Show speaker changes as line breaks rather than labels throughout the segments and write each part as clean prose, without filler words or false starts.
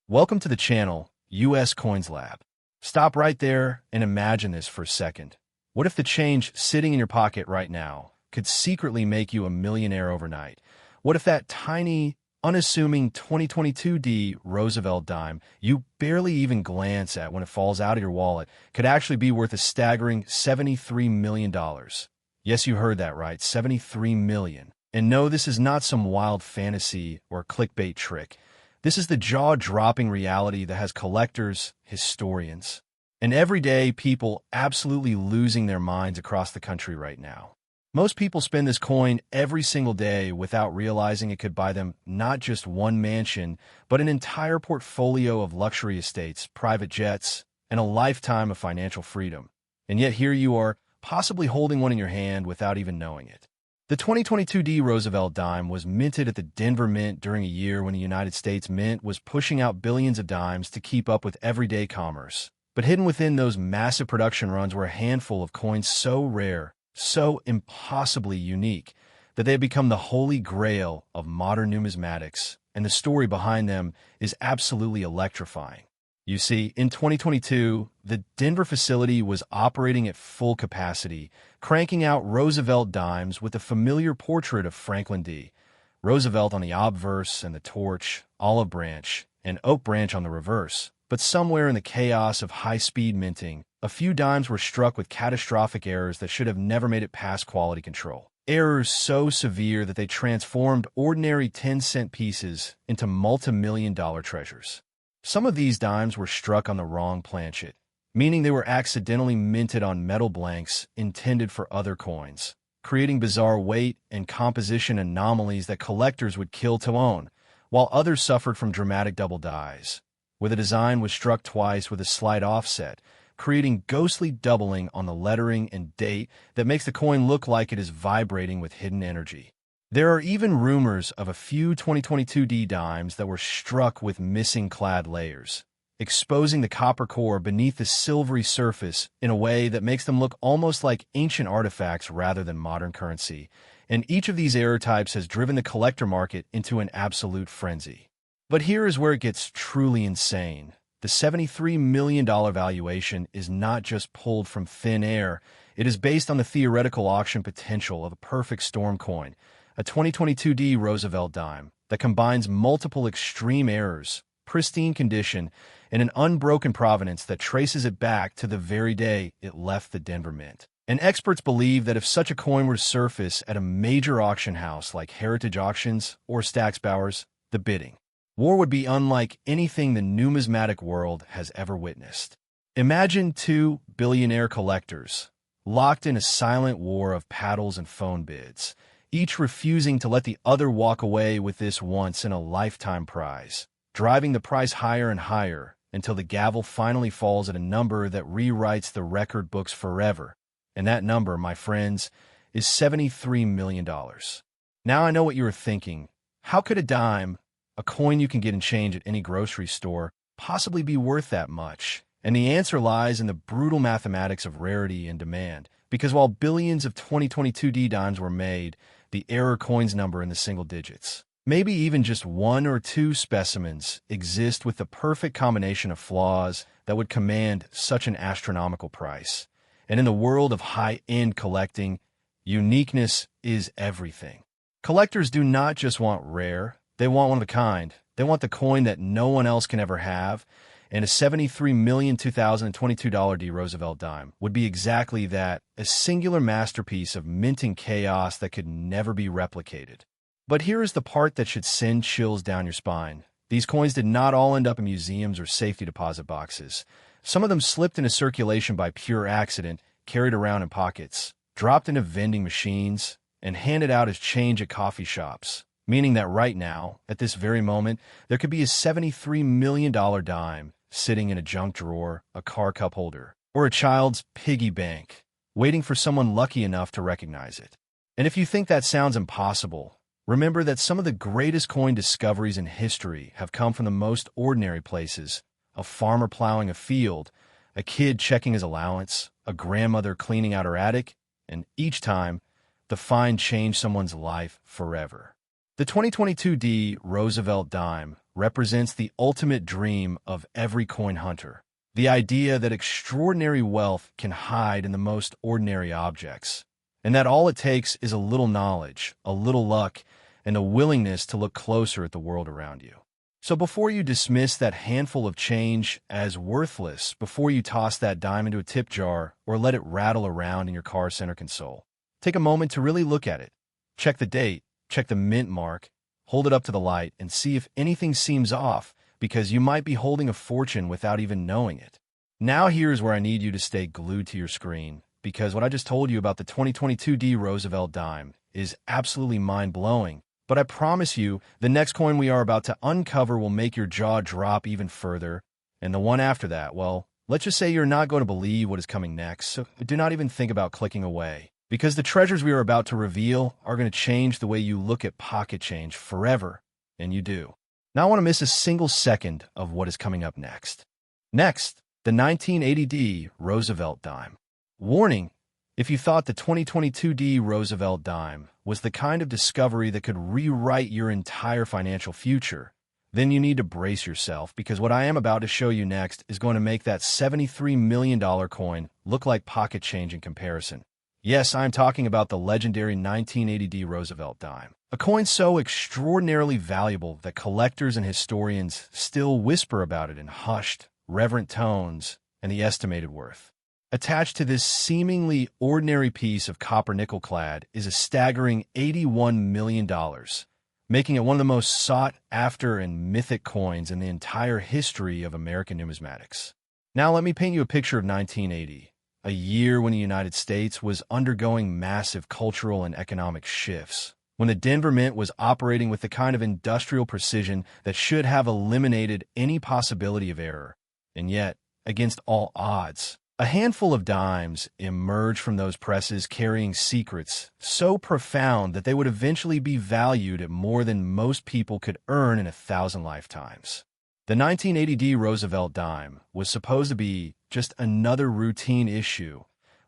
Welcome to the channel, US Coins Lab. Stop right there and imagine this for a second. What if the change sitting in your pocket right now could secretly make you a millionaire overnight? What if that tiny, unassuming 2022 Roosevelt Dime you barely even glance at when it falls out of your wallet could actually be worth a staggering $73 million? Yes, you heard that right, $73 million. And no, this is not some wild fantasy or clickbait trick. This is the jaw-dropping reality that has collectors, historians, and everyday people absolutely losing their minds across the country right now. Most people spend this coin every single day without realizing it could buy them not just one mansion, but an entire portfolio of luxury estates, private jets, and a lifetime of financial freedom. And yet here you are, possibly holding one in your hand without even knowing it. The 2022 Roosevelt Dime was minted at the Denver Mint during a year when the United States Mint was pushing out billions of dimes to keep up with everyday commerce. But hidden within those massive production runs were a handful of coins so rare, so impossibly unique, that they have become the holy grail of modern numismatics, and the story behind them is absolutely electrifying. You see, in 2022, the Denver facility was operating at full capacity, cranking out Roosevelt Dimes with a familiar portrait of Franklin D. Roosevelt on the obverse and the torch, olive branch, and oak branch on the reverse. But somewhere in the chaos of high-speed minting, a few dimes were struck with catastrophic errors that should have never made it past quality control. Errors so severe that they transformed ordinary 10-cent pieces into multi-million-dollar treasures. Some of these dimes were struck on the wrong planchet, meaning they were accidentally minted on metal blanks intended for other coins, creating bizarre weight and composition anomalies that collectors would kill to own, while others suffered from dramatic double dies, where the design was struck twice with a slight offset, creating ghostly doubling on the lettering and date that makes the coin look like it is vibrating with hidden energy. There are even rumors of a few 2022 dimes that were struck with missing clad layers, exposing the copper core beneath the silvery surface in a way that makes them look almost like ancient artifacts rather than modern currency. And each of these error types has driven the collector market into an absolute frenzy. But here is where it gets truly insane. The $73 million valuation is not just pulled from thin air. It is based on the theoretical auction potential of a perfect storm coin, a 2022 Roosevelt Dime that combines multiple extreme errors, pristine condition, and an unbroken provenance that traces it back to the very day it left the Denver Mint. And experts believe that if such a coin were to surface at a major auction house like Heritage Auctions or Stack's Bowers, the bidding war would be unlike anything the numismatic world has ever witnessed. Imagine two billionaire collectors locked in a silent war of paddles and phone bids, each refusing to let the other walk away with this once-in-a-lifetime prize, driving the price higher and higher until the gavel finally falls at a number that rewrites the record books forever. And that number, my friends, is $73 million. Now I know what you were thinking. How could a dime, a coin you can get in change at any grocery store, possibly be worth that much? And the answer lies in the brutal mathematics of rarity and demand. Because while billions of 2022 dimes were made, the error coins number in the single digits. Maybe even just one or two specimens exist with the perfect combination of flaws that would command such an astronomical price. And in the world of high-end collecting, uniqueness is everything. Collectors do not just want rare, they want one of a kind. They want the coin that no one else can ever have, and a $73,2022 Roosevelt Dime would be exactly that, a singular masterpiece of minting chaos that could never be replicated. But here is the part that should send chills down your spine. These coins did not all end up in museums or safety deposit boxes. Some of them slipped into circulation by pure accident, carried around in pockets, dropped into vending machines, and handed out as change at coffee shops. Meaning that right now, at this very moment, there could be a $73 million dime sitting in a junk drawer, a car cup holder, or a child's piggy bank, waiting for someone lucky enough to recognize it. And if you think that sounds impossible, remember that some of the greatest coin discoveries in history have come from the most ordinary places: a farmer plowing a field, a kid checking his allowance, a grandmother cleaning out her attic, and each time, the find changed someone's life forever. The 2022 Roosevelt Dime represents the ultimate dream of every coin hunter. The idea that extraordinary wealth can hide in the most ordinary objects, and that all it takes is a little knowledge, a little luck, and a willingness to look closer at the world around you. So before you dismiss that handful of change as worthless, before you toss that dime into a tip jar or let it rattle around in your car center console, take a moment to really look at it. Check the date, check the mint mark, hold it up to the light, and see if anything seems off, because you might be holding a fortune without even knowing it. Now here's where I need you to stay glued to your screen, because what I just told you about the 2022 Roosevelt Dime is absolutely mind-blowing, but I promise you the next coin we are about to uncover will make your jaw drop even further, and the one after that, well, let's just say you're not going to believe what is coming next, so do not even think about clicking away, because the treasures we are about to reveal are going to change the way you look at pocket change forever, and you do. Now I want to miss a single second of what is coming up next. Next, the 1980 Roosevelt Dime. Warning, if you thought the 2022 Roosevelt Dime was the kind of discovery that could rewrite your entire financial future, then you need to brace yourself, because what I am about to show you next is going to make that $73 million coin look like pocket change in comparison. Yes, I'm talking about the legendary 1980 Roosevelt Dime, a coin so extraordinarily valuable that collectors and historians still whisper about it in hushed, reverent tones and the estimated worth. Attached to this seemingly ordinary piece of copper nickel clad is a staggering $81 million, making it one of the most sought-after and mythic coins in the entire history of American numismatics. Now let me paint you a picture of 1980. A year when the United States was undergoing massive cultural and economic shifts, when the Denver Mint was operating with the kind of industrial precision that should have eliminated any possibility of error. And yet, against all odds, a handful of dimes emerged from those presses carrying secrets so profound that they would eventually be valued at more than most people could earn in 1,000 lifetimes. The 1980 Roosevelt Dime was supposed to be just another routine issue,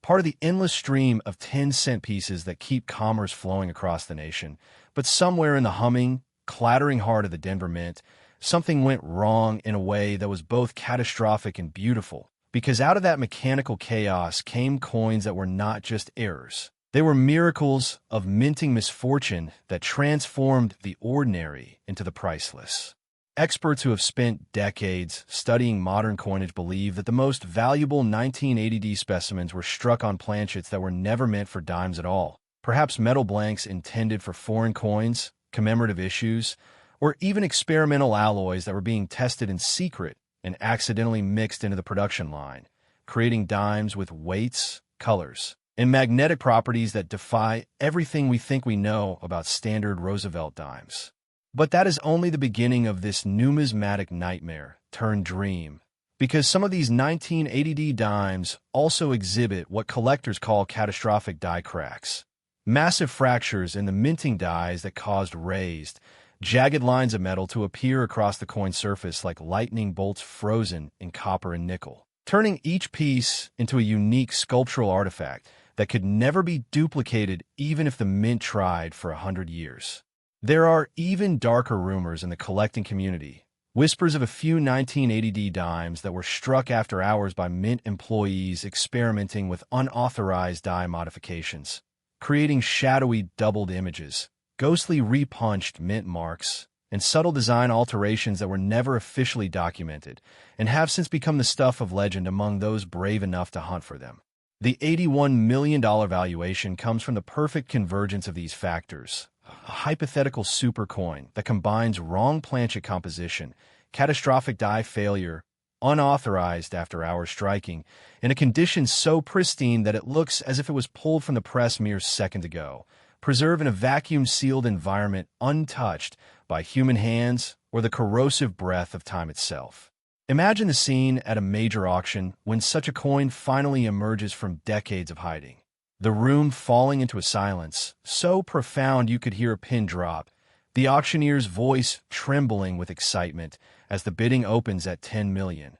part of the endless stream of 10-cent pieces that keep commerce flowing across the nation. But somewhere in the humming, clattering heart of the Denver Mint, something went wrong in a way that was both catastrophic and beautiful, because out of that mechanical chaos came coins that were not just errors. They were miracles of minting misfortune that transformed the ordinary into the priceless. Experts who have spent decades studying modern coinage believe that the most valuable 1980 specimens were struck on planchets that were never meant for dimes at all, perhaps metal blanks intended for foreign coins, commemorative issues, or even experimental alloys that were being tested in secret and accidentally mixed into the production line, creating dimes with weights, colors, and magnetic properties that defy everything we think we know about standard Roosevelt dimes. But that is only the beginning of this numismatic nightmare turned dream, because some of these 1980 dimes also exhibit what collectors call catastrophic die cracks, massive fractures in the minting dies that caused raised, jagged lines of metal to appear across the coin surface like lightning bolts frozen in copper and nickel, turning each piece into a unique sculptural artifact that could never be duplicated even if the mint tried for 100 years. There are even darker rumors in the collecting community, whispers of a few 1980 dimes that were struck after hours by mint employees experimenting with unauthorized die modifications, creating shadowy doubled images, ghostly repunched mint marks, and subtle design alterations that were never officially documented and have since become the stuff of legend among those brave enough to hunt for them. The $81 million valuation comes from the perfect convergence of these factors. A hypothetical super coin that combines wrong planchet composition, catastrophic die failure, unauthorized after-hour striking, in a condition so pristine that it looks as if it was pulled from the press mere seconds ago, preserved in a vacuum-sealed environment untouched by human hands or the corrosive breath of time itself. Imagine the scene at a major auction when such a coin finally emerges from decades of hiding. The room falling into a silence, so profound you could hear a pin drop, the auctioneer's voice trembling with excitement as the bidding opens at 10 million,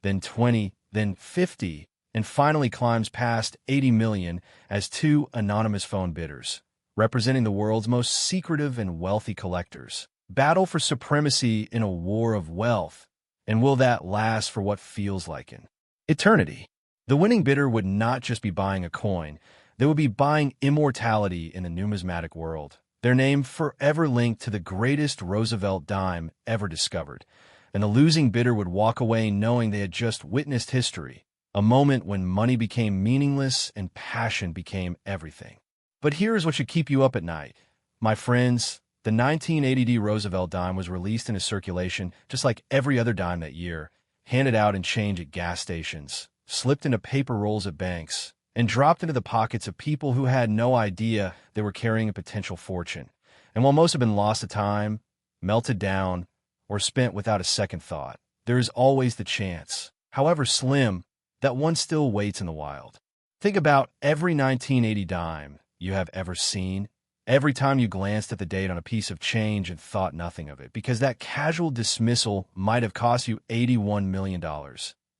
then 20, then 50, and finally climbs past 80 million as two anonymous phone bidders, representing the world's most secretive and wealthy collectors, Battle for supremacy in a war of wealth. And will that last for what feels like an eternity? The winning bidder would not just be buying a coin, they would be buying immortality in the numismatic world, their name forever linked to the greatest Roosevelt dime ever discovered. And the losing bidder would walk away knowing they had just witnessed history, a moment when money became meaningless and passion became everything. But here's what should keep you up at night. My friends, the 1980 Roosevelt dime was released into circulation just like every other dime that year, handed out in change at gas stations, slipped into paper rolls at banks, and dropped into the pockets of people who had no idea they were carrying a potential fortune. And while most have been lost to time, melted down, or spent without a second thought, there is always the chance, however slim, that one still waits in the wild. Think about every 1980 dime you have ever seen, every time you glanced at the date on a piece of change and thought nothing of it, because that casual dismissal might have cost you $81 million.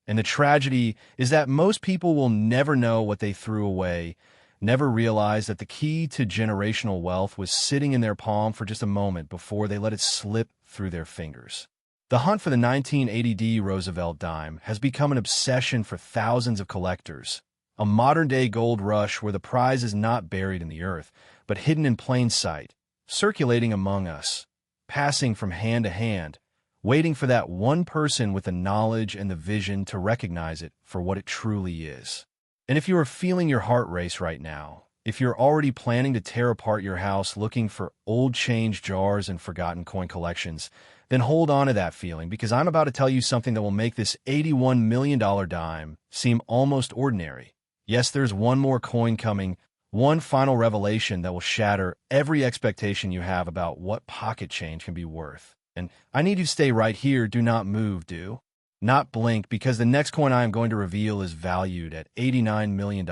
And the tragedy is that most people will never know what they threw away, never realize that the key to generational wealth was sitting in their palm for just a moment before they let it slip through their fingers. The hunt for the 1980 Roosevelt dime has become an obsession for thousands of collectors, a modern-day gold rush where the prize is not buried in the earth, but hidden in plain sight, circulating among us, passing from hand to hand, waiting for that one person with the knowledge and the vision to recognize it for what it truly is. And if you are feeling your heart race right now, if you're already planning to tear apart your house looking for old change jars and forgotten coin collections, then hold on to that feeling, because I'm about to tell you something that will make this $81 million dime seem almost ordinary. Yes, there's one more coin coming, one final revelation that will shatter every expectation you have about what pocket change can be worth. And I need you to stay right here. Do not move, not blink, because the next coin I am going to reveal is valued at $89 million.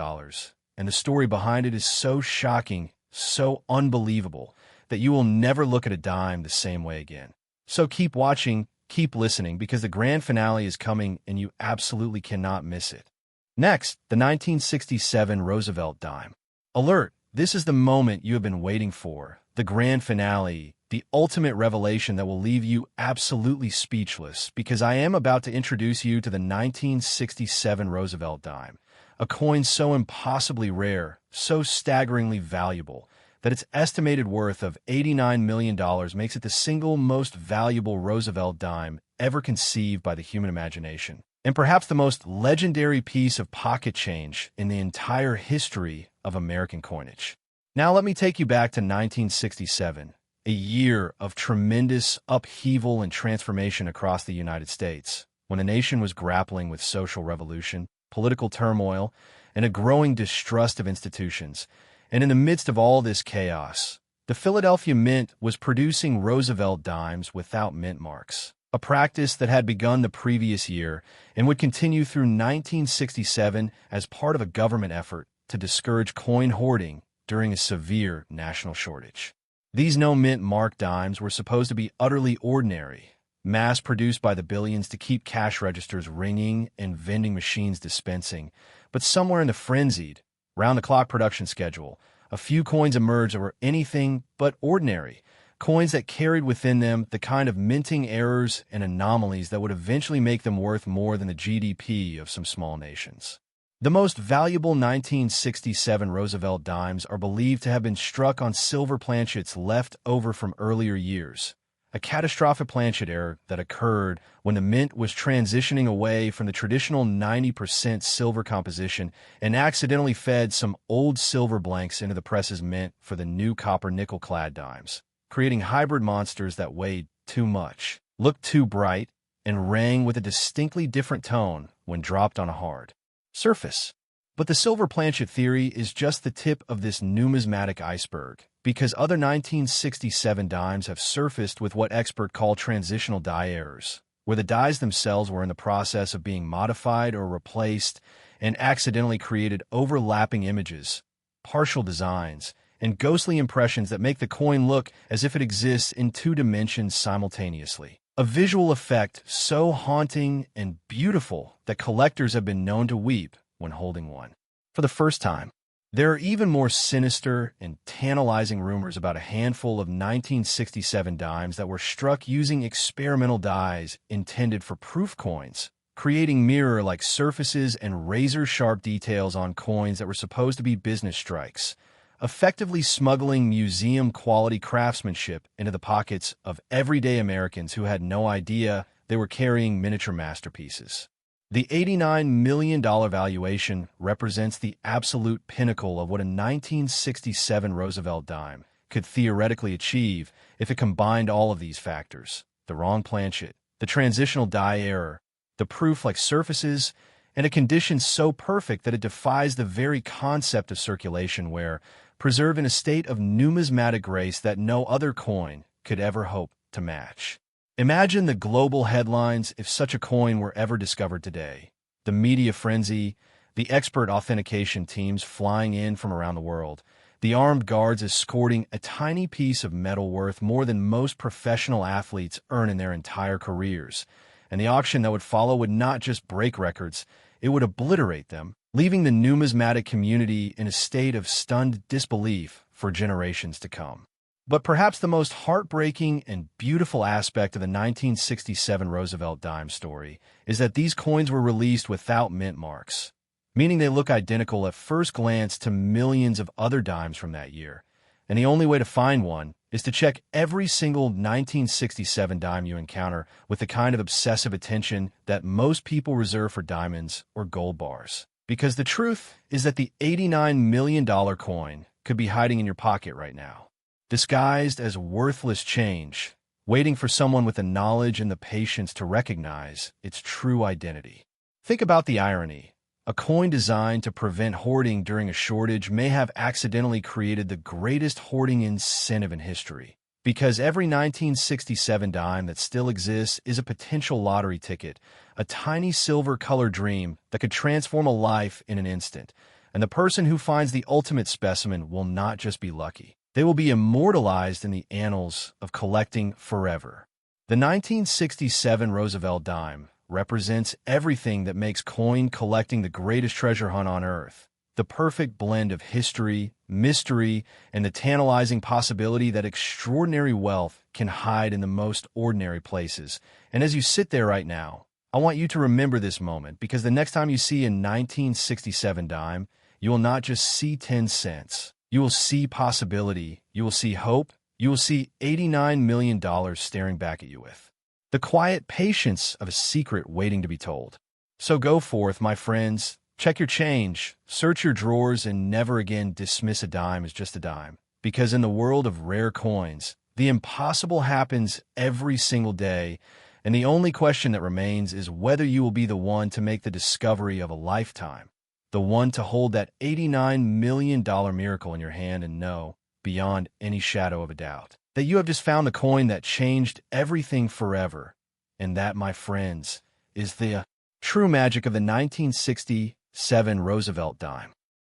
And the story behind it is so shocking, so unbelievable, that you will never look at a dime the same way again. So keep watching, keep listening, because the grand finale is coming and you absolutely cannot miss it. Next, the 1967 Roosevelt Dime. Alert! This is the moment you have been waiting for, the grand finale, the ultimate revelation that will leave you absolutely speechless, because I am about to introduce you to the 1967 Roosevelt Dime, a coin so impossibly rare, so staggeringly valuable, that its estimated worth of $89 million makes it the single most valuable Roosevelt dime ever conceived by the human imagination, and perhaps the most legendary piece of pocket change in the entire history of American coinage. Now let me take you back to 1967, a year of tremendous upheaval and transformation across the United States, when the nation was grappling with social revolution, political turmoil, and a growing distrust of institutions. And in the midst of all this chaos, the Philadelphia Mint was producing Roosevelt dimes without mint marks, a practice that had begun the previous year and would continue through 1967 as part of a government effort to discourage coin hoarding during a severe national shortage. These no-mint mark dimes were supposed to be utterly ordinary, mass-produced by the billions to keep cash registers ringing and vending machines dispensing. But somewhere in the frenzied, round-the-clock production schedule, a few coins emerged that were anything but ordinary, coins that carried within them the kind of minting errors and anomalies that would eventually make them worth more than the GDP of some small nations. The most valuable 1967 Roosevelt dimes are believed to have been struck on silver planchets left over from earlier years, a catastrophic planchet error that occurred when the mint was transitioning away from the traditional 90% silver composition and accidentally fed some old silver blanks into the press's mint for the new copper nickel-clad dimes, creating hybrid monsters that weighed too much, looked too bright, and rang with a distinctly different tone when dropped on a hard surface. But the silver planchet theory is just the tip of this numismatic iceberg, because other 1967 dimes have surfaced with what experts call transitional die errors, where the dies themselves were in the process of being modified or replaced and accidentally created overlapping images, partial designs, and ghostly impressions that make the coin look as if it exists in two dimensions simultaneously. A visual effect so haunting and beautiful that collectors have been known to weep when holding one for the first time. There are even more sinister and tantalizing rumors about a handful of 1967 dimes that were struck using experimental dies intended for proof coins, creating mirror-like surfaces and razor-sharp details on coins that were supposed to be business strikes, effectively smuggling museum-quality craftsmanship into the pockets of everyday Americans who had no idea they were carrying miniature masterpieces. The $89 million valuation represents the absolute pinnacle of what a 1967 Roosevelt dime could theoretically achieve if it combined all of these factors: the wrong planchet, the transitional die error, the proof-like surfaces, and a condition so perfect that it defies the very concept of circulation, where preserved in a state of numismatic grace that no other coin could ever hope to match. Imagine the global headlines if such a coin were ever discovered today. The media frenzy, the expert authentication teams flying in from around the world, the armed guards escorting a tiny piece of metal worth more than most professional athletes earn in their entire careers. And the auction that would follow would not just break records, it would obliterate them, leaving the numismatic community in a state of stunned disbelief for generations to come. But perhaps the most heartbreaking and beautiful aspect of the 1967 Roosevelt Dime story is that these coins were released without mint marks, meaning they look identical at first glance to millions of other dimes from that year. And the only way to find one is to check every single 1967 dime you encounter with the kind of obsessive attention that most people reserve for diamonds or gold bars. Because the truth is that the $89 million coin could be hiding in your pocket right now, disguised as worthless change, waiting for someone with the knowledge and the patience to recognize its true identity. Think about the irony. A coin designed to prevent hoarding during a shortage may have accidentally created the greatest hoarding incentive in history, because every 1967 dime that still exists is a potential lottery ticket, a tiny silver-colored dream that could transform a life in an instant. And the person who finds the ultimate specimen will not just be lucky. They will be immortalized in the annals of collecting forever. The 1967 Roosevelt Dime represents everything that makes coin collecting the greatest treasure hunt on Earth. The perfect blend of history, mystery, and the tantalizing possibility that extraordinary wealth can hide in the most ordinary places. And as you sit there right now, I want you to remember this moment, because the next time you see a 1967 dime, you will not just see 10 cents. You will see possibility, you will see hope, you will see $89 million staring back at you with the quiet patience of a secret waiting to be told. So go forth, my friends, check your change, search your drawers, and never again dismiss a dime as just a dime. Because in the world of rare coins, the impossible happens every single day, and the only question that remains is whether you will be the one to make the discovery of a lifetime. The one to hold that $89 million miracle in your hand and know, beyond any shadow of a doubt, that you have just found the coin that changed everything forever. And that, my friends, is the true magic of the 1967 Roosevelt Dime.